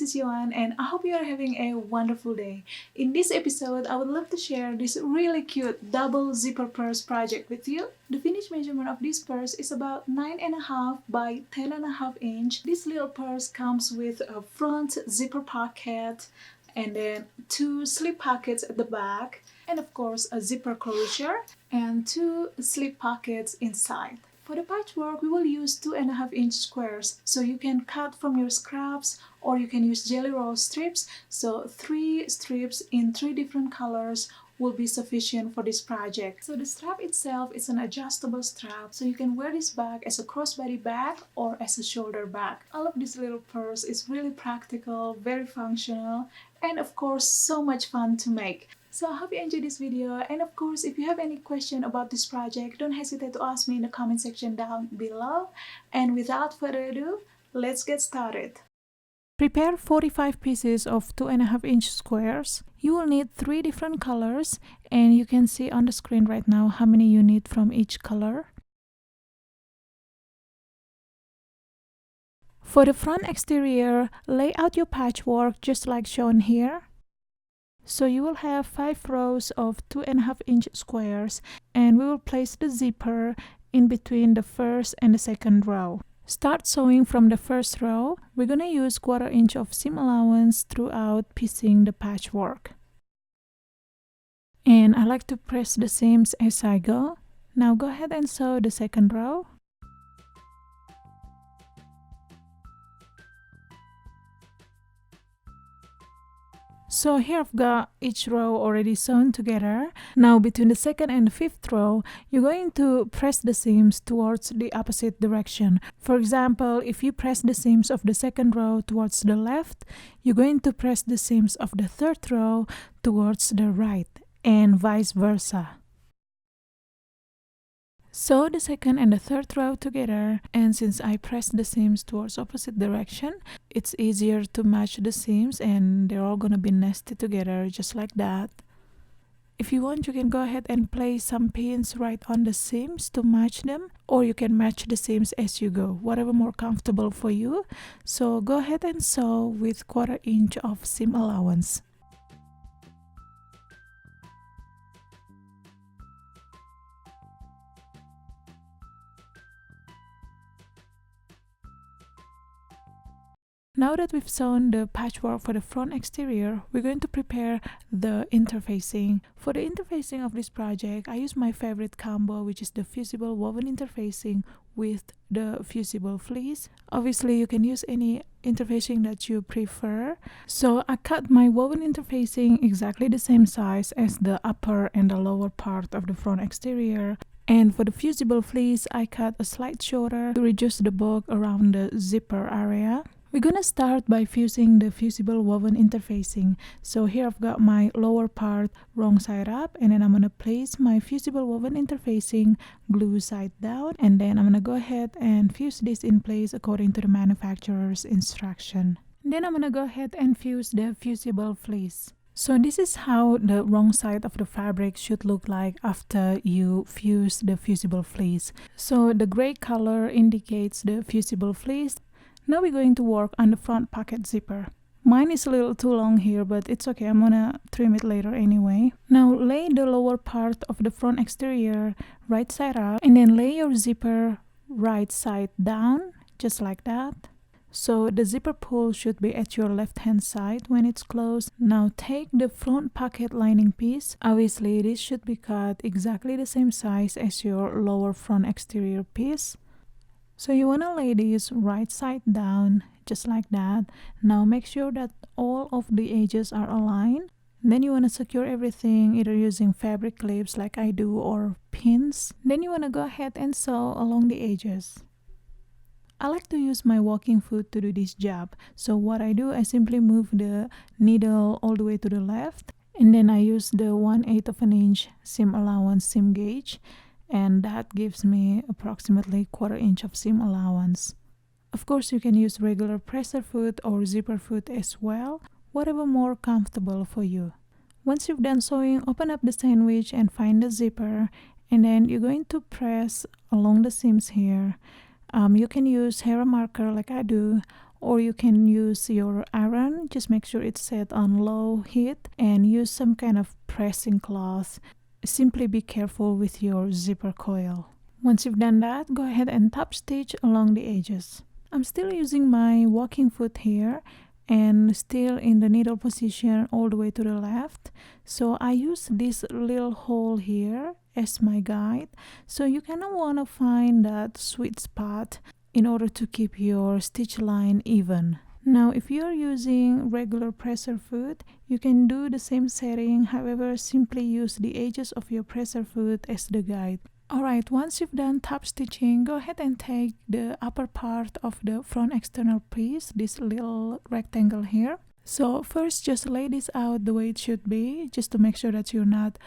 is Yohan and I hope you are having a wonderful day. In this episode, I would love to share this really cute double zipper purse project with you. The finished measurement of this purse is about 9.5 by 10.5 inch. This little purse comes with a front zipper pocket and then 2 slip pockets at the back and of course a zipper closure and 2 slip pockets inside. For the patchwork, we will use 2.5 inch squares, so you can cut from your scraps or you can use jelly roll strips. So 3 strips in 3 different colors will be sufficient for this project. So the strap itself is an adjustable strap, so you can wear this bag as a crossbody bag or as a shoulder bag. I love this little purse. It's really practical, very functional, and of course so much fun to make. So I hope you enjoyed this video, and of course if you have any question about this project, don't hesitate to ask me in the comment section down below. And without further ado, let's get started. Prepare 45 pieces of 2.5 inch squares. You will need 3 different colors, and you can see on the screen right now how many you need from each color. For the front exterior, lay out your patchwork just like shown here. So you will have 5 rows of 2.5 inch squares, and we will place the zipper in between the first and the second row. Start sewing from the first row. We're gonna use 1/4 inch of seam allowance throughout piecing the patchwork. And I like to press the seams as I go. Now go ahead and sew the second row. So here I've got each row already sewn together. Now between the second and the 5th row, you're going to press the seams towards the opposite direction. For example, if you press the seams of the second row towards the left, you're going to press the seams of the 3rd row towards the right, and vice versa. Sew the second and the 3rd row together, and since I pressed the seams towards opposite direction, it's easier to match the seams and they're all gonna be nested together just like that. If you want, you can go ahead and place some pins right on the seams to match them, or you can match the seams as you go, whatever more comfortable for you. So go ahead and sew with 1/4 inch of seam allowance. Now that we've sewn the patchwork for the front exterior, we're going to prepare the interfacing. For the interfacing of this project, I use my favorite combo, which is the Fusible woven interfacing with the Fusible fleece. Obviously, you can use any interfacing that you prefer. So I cut my woven interfacing exactly the same size as the upper and the lower part of the front exterior. And for the Fusible fleece, I cut a slight shorter to reduce the bulk around the zipper area. We're gonna start by fusing the Fusible woven interfacing. So here I've got my lower part wrong side up, and then I'm gonna place my Fusible woven interfacing glue side down, and then I'm gonna go ahead and fuse this in place according to the manufacturer's instruction. Then I'm gonna go ahead and fuse the Fusible fleece. So this is how the wrong side of the fabric should look like after you fuse the Fusible fleece. So the gray color indicates the Fusible fleece. Now we're going to work on the front pocket zipper. Mine is a little too long here, but it's okay, I'm gonna trim it later anyway. Now lay the lower part of the front exterior right side up, and then lay your zipper right side down, just like that. So the zipper pull should be at your left hand side when it's closed. Now take the front pocket lining piece. Obviously this should be cut exactly the same size as your lower front exterior piece. So you want to lay this right side down, just like that. Now make sure that all of the edges are aligned. Then you want to secure everything either using fabric clips like I do or pins. Then you want to go ahead and sew along the edges. I like to use my walking foot to do this job. So what I do, I simply move the needle all the way to the left, and then I use the 1/8 of an inch seam allowance seam gauge, and that gives me approximately 1/4 inch of seam allowance. Of course, you can use regular presser foot or zipper foot as well, whatever more comfortable for you. Once you've done sewing, open up the sandwich and find the zipper, and then you're going to press along the seams here. You can use hair marker like I do, or you can use your iron. Just make sure it's set on low heat and use some kind of pressing cloth. Simply be careful with your zipper coil. Once you've done that, go ahead and top stitch along the edges. I'm still using my walking foot here and still in the needle position all the way to the left. So I use this little hole here as my guide. So you kind of want to find that sweet spot in order to keep your stitch line even. Now if you are using regular presser foot, you can do the same setting, however simply use the edges of your presser foot as the guide. Alright, once you've done top stitching, go ahead and take the upper part of the front external piece, this little rectangle here. So first just lay this out the way it should be, just to make sure that you're not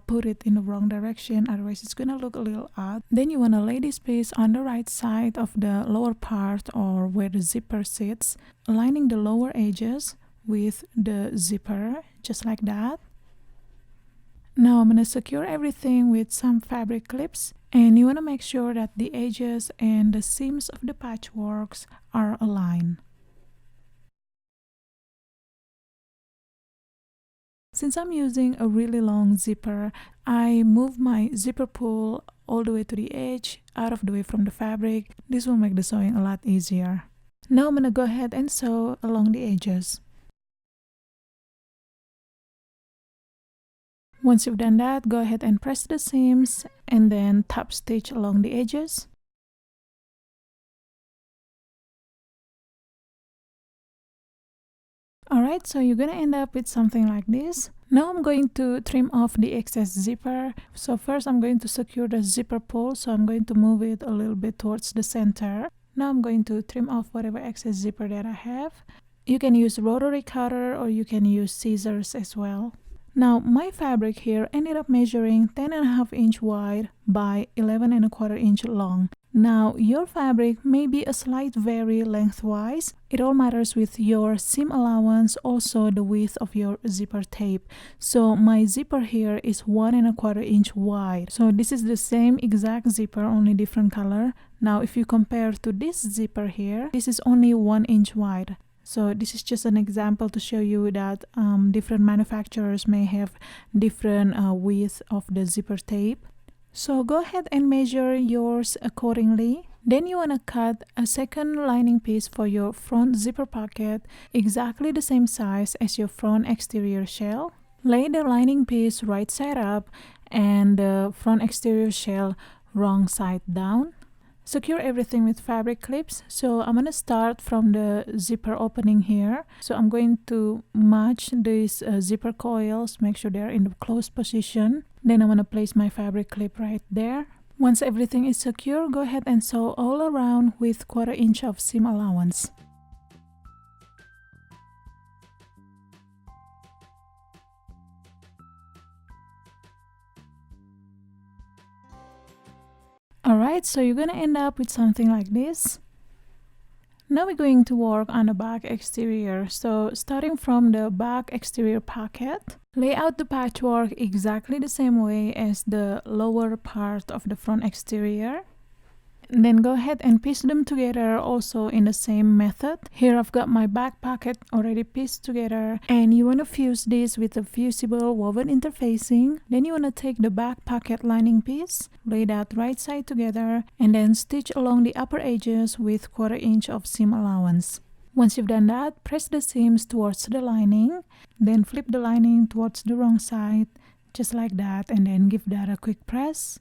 put it in the wrong direction, otherwise it's gonna look a little odd. Then you wanna lay this piece on the right side of the lower part, or where the zipper sits, aligning the lower edges with the zipper, just like that. Now I'm going to secure everything with some fabric clips, and you want to make sure that the edges and the seams of the patchworks are aligned. Since I'm using a really long zipper, I move my zipper pull all the way to the edge, out of the way from the fabric. This will make the sewing a lot easier. Now I'm going to go ahead and sew along the edges. Once you've done that, go ahead and press the seams and then top stitch along the edges. Alright, so you're gonna end up with something like this. Now I'm going to trim off the excess zipper. So first I'm going to secure the zipper pull, so I'm going to move it a little bit towards the center. Now I'm going to trim off whatever excess zipper that I have. You can use rotary cutter or you can use scissors as well. Now my fabric here ended up measuring 10.5 inch wide by 11.25 inch long. Now your fabric may be a slight vary lengthwise. It all matters with your seam allowance, also the width of your zipper tape. So my zipper here is 1.25 inch wide. So this is the same exact zipper, only different color. Now if you compare to this zipper here, this is only 1 inch wide. So this is just an example to show you that different manufacturers may have different width of the zipper tape. So go ahead and measure yours accordingly. Then you want to cut a second lining piece for your front zipper pocket, exactly the same size as your front exterior shell. Lay the lining piece right side up and the front exterior shell wrong side down. Secure everything with fabric clips. So I'm going to start from the zipper opening here. So I'm going to match these zipper coils, make sure they're in the closed position. Then I'm going to place my fabric clip right there. Once everything is secure, go ahead and sew all around with 1/4 inch of seam allowance. Alright, so you're gonna end up with something like this. Now we're going to work on the back exterior. So starting from the back exterior pocket, lay out the patchwork exactly the same way as the lower part of the front exterior. Then go ahead and piece them together also in the same method. Here I've got my back pocket already pieced together, and you want to fuse this with the Fusible woven interfacing. Then you want to take the back pocket lining piece, lay that right side together, and then stitch along the upper edges with 1/4 inch of seam allowance. Once you've done that, press the seams towards the lining, then flip the lining towards the wrong side, just like that, and then give that a quick press.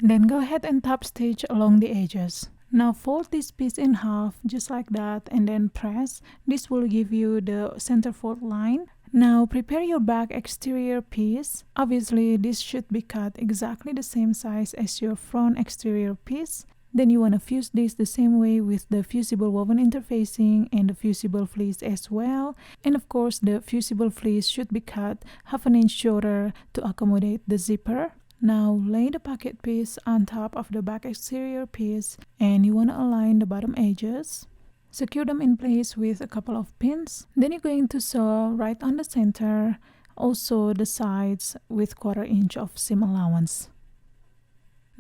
Then go ahead and top stitch along the edges. Now fold this piece in half, just like that, and then press. This will give you the center fold line. Now prepare your back exterior piece. Obviously this should be cut exactly the same size as your front exterior piece. Then you want to fuse this the same way with the Fusible woven interfacing and the Fusible fleece as well. And of course the Fusible fleece should be cut 1/2 inch shorter to accommodate the zipper. Now lay the pocket piece on top of the back exterior piece, and you want to align the bottom edges. Secure them in place with a couple of pins. Then you're going to sew right on the center, also the sides with 1/4 inch of seam allowance.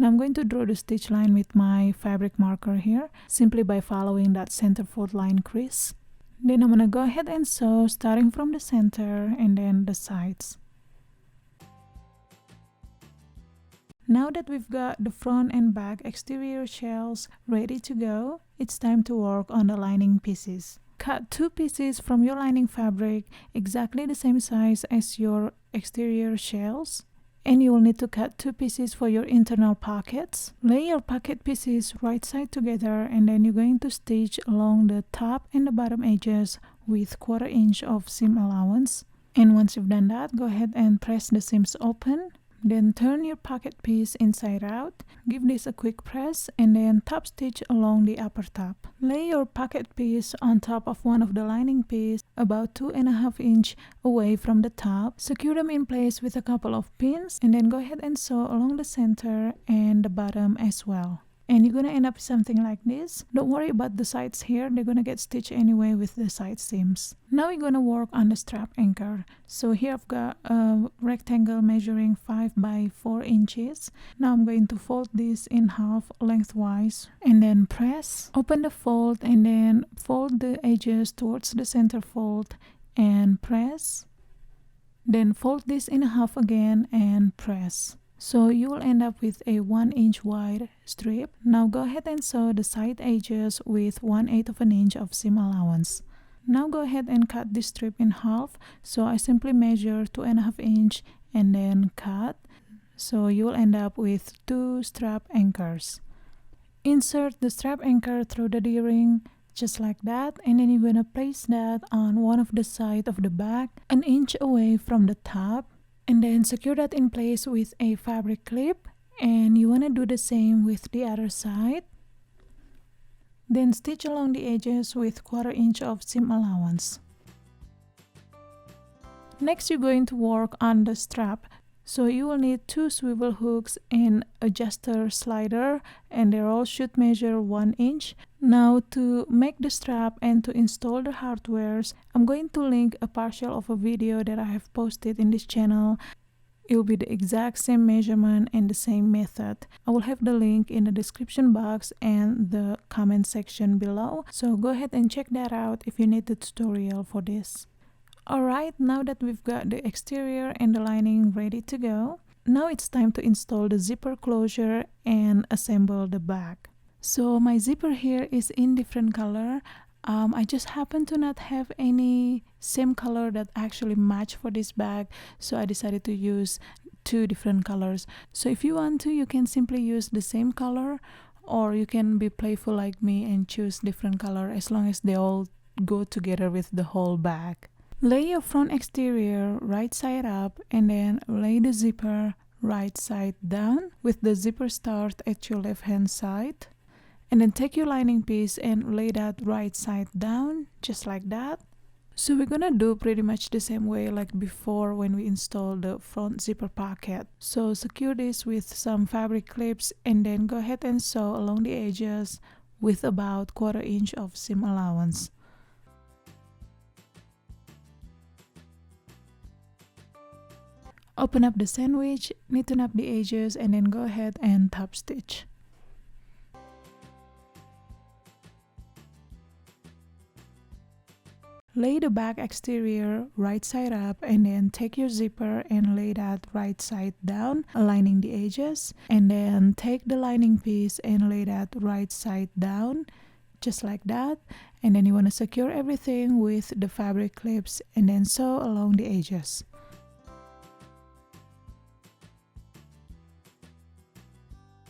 Now I'm going to draw the stitch line with my fabric marker here, simply by following that center fold line crease. Then I'm gonna go ahead and sew, starting from the center and then the sides. Now that we've got the front and back exterior shells ready to go, it's time to work on the lining pieces. Cut 2 pieces from your lining fabric exactly the same size as your exterior shells. And you will need to cut 2 pieces for your internal pockets. Lay your pocket pieces right side together, and then you're going to stitch along the top and the bottom edges with 1/4 inch of seam allowance. And once you've done that, go ahead and press the seams open. Then turn your pocket piece inside out, give this a quick press, and then top stitch along the upper top. Lay your pocket piece on top of one of the lining piece about 2.5 inch away from the top. Secure them in place with a couple of pins, and then go ahead and sew along the center and the bottom as well. And you're gonna end up with something like this. Don't worry about the sides here, they're gonna get stitched anyway with the side seams. Now we're gonna work on the strap anchor. So here I've got a rectangle measuring 5 by 4 inches. Now I'm going to fold this in half lengthwise and then press. Open the fold and then fold the edges towards the center fold and press. Then fold this in half again and press. So you will end up with a 1 inch wide strip. Now go ahead and sew the side edges with 1/8 of an inch of seam allowance. Now go ahead and cut this strip in half. So I simply measure 2.5 inch and then cut. So you will end up with 2 strap anchors. Insert the strap anchor through the D-ring just like that, and then you're gonna place that on one of the side of the back, 1 inch away from the top. And then secure that in place with a fabric clip, and you want to do the same with the other side. Then stitch along the edges with 1/4 inch of seam allowance. Next you're going to work on the strap. So you will need 2 swivel hooks and adjuster slider, and they all should measure 1 inch. Now to make the strap and to install the hardwares, I'm going to link a partial of a video that I have posted in this channel. It will be the exact same measurement and the same method. I will have the link in the description box and the comment section below. So go ahead and check that out if you need the tutorial for this. Alright, now that we've got the exterior and the lining ready to go, now it's time to install the zipper closure and assemble the back. So my zipper here is in different color. I just happen to not have any same color that actually match for this bag, so I decided to use 2 different colors. So if you want to, you can simply use the same color, or you can be playful like me and choose different color as long as they all go together with the whole bag. Lay your front exterior right side up, and then lay the zipper right side down with the zipper start at your left hand side. And then take your lining piece and lay that right side down, just like that. So we're gonna do pretty much the same way like before when we installed the front zipper pocket. So secure this with some fabric clips, and then go ahead and sew along the edges with about 1/4 inch of seam allowance. Open up the sandwich, neaten up the edges, and then go ahead and top stitch. Lay the back exterior right side up, and then take your zipper and lay that right side down, aligning the edges. And then take the lining piece and lay that right side down, just like that. And then you want to secure everything with the fabric clips and then sew along the edges.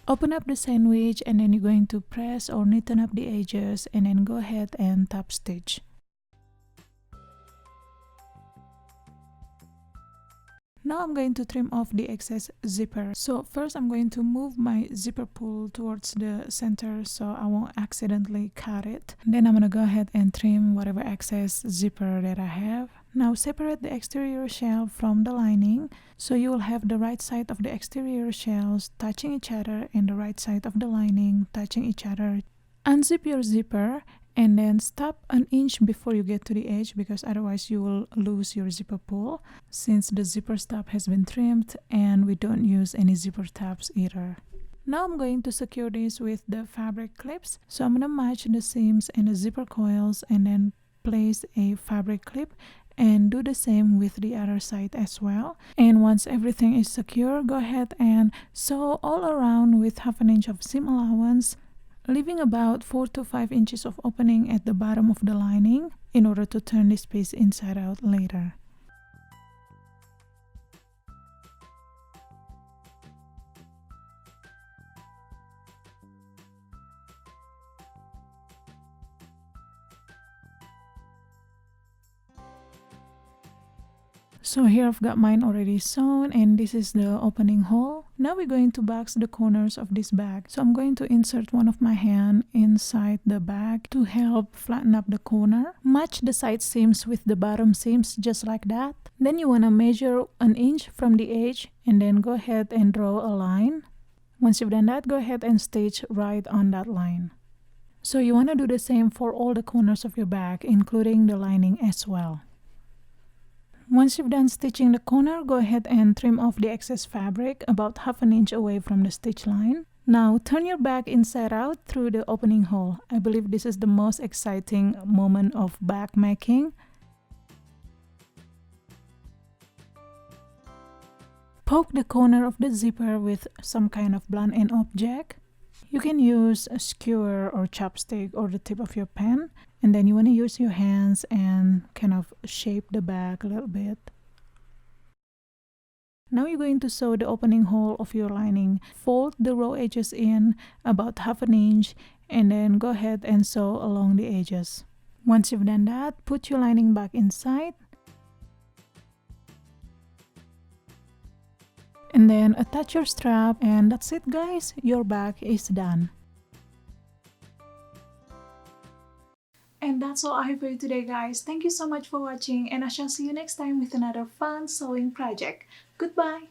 Open up the sandwich, and then you're going to press or neaten up the edges, and then go ahead and top stitch. Now I'm going to trim off the excess zipper. So first I'm going to move my zipper pull towards the center so I won't accidentally cut it. Then I'm gonna go ahead and trim whatever excess zipper that I have. Now separate the exterior shell from the lining. So you will have the right side of the exterior shells touching each other and the right side of the lining touching each other. Unzip your zipper and then stop 1 inch before you get to the edge, because otherwise you will lose your zipper pull, since the zipper stop has been trimmed and we don't use any zipper tabs either. Now I'm going to secure this with the fabric clips. So I'm going to match the seams and the zipper coils and then place a fabric clip and do the same with the other side as well. And once everything is secure, go ahead and sew all around with 1/2 inch of seam allowance, leaving about 4 to 5 inches of opening at the bottom of the lining in order to turn this piece inside out later. So here I've got mine already sewn, and this is the opening hole. Now we're going to box the corners of this bag. So I'm going to insert one of my hand inside the bag to help flatten up the corner. Match the side seams with the bottom seams just like that. Then you want to measure 1 inch from the edge and then go ahead and draw a line. Once you've done that, go ahead and stitch right on that line. So you want to do the same for all the corners of your bag, including the lining as well. Once you've done stitching the corner, go ahead and trim off the excess fabric about 1/2 inch away from the stitch line. Now turn your bag inside out through the opening hole. I believe this is the most exciting moment of bag making. Poke the corner of the zipper with some kind of blunt end object. You can use a skewer or chopstick or the tip of your pen, and then you want to use your hands and kind of shape the bag a little bit. Now you're going to sew the opening hole of your lining. Fold the raw edges in about 1/2 inch and then go ahead and sew along the edges. Once you've done that, put your lining back inside. And then attach your strap, and that's it guys, your bag is done. And that's all I have for you today guys. Thank you so much for watching, and I shall see you next time with another fun sewing project. Goodbye!